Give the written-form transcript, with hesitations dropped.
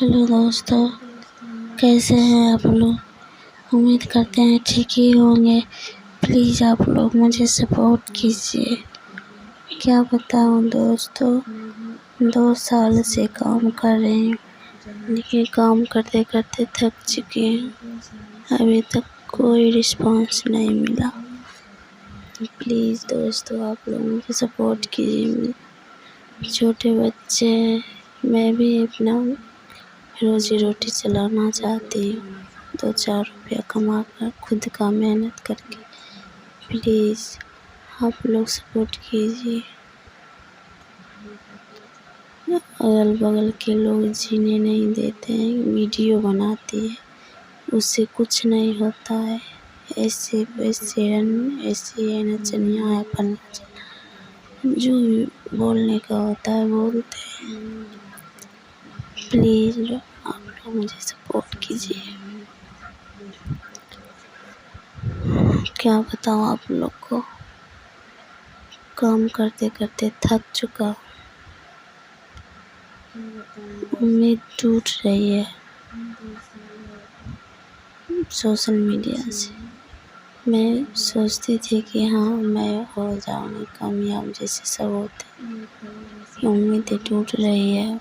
Hello दोस्तों, कैसे हैं आप लोग। उम्मीद करते हैं ठीक ही होंगे। प्लीज़ आप लोग मुझे सपोर्ट कीजिए। क्या बताऊं दोस्तों, 2 साल से काम कर रहे हैं, लेकिन काम करते करते थक चुके हैं। अभी तक कोई रिस्पॉन्स नहीं मिला। प्लीज़ दोस्तों आप लोग मुझे सपोर्ट कीजिए। छोटे बच्चे हैं, मैं भी अपना रोज़ी रोटी चलाना चाहती हूँ, 2-4 रुपया कमा कर खुद का मेहनत करके। प्लीज़ आप लोग सपोर्ट कीजिए। अगल बगल के लोग जीने नहीं देते हैं, वीडियो बनाती है, उससे कुछ नहीं होता है। ऐसे ऐसे नचनिया है, फलना जो भी बोलने का होता है बोलते हैं। प्लीज़ आप लोग मुझे सपोर्ट कीजिए। क्या बताऊँ आप लोग को, काम करते करते थक चुका हूँ। उम्मीद टूट रही है सोशल मीडिया से। मैं सोचती थी कि हाँ मैं हो जाऊँगी कामयाब जैसे सब होते, उम्मीदें टूट रही है।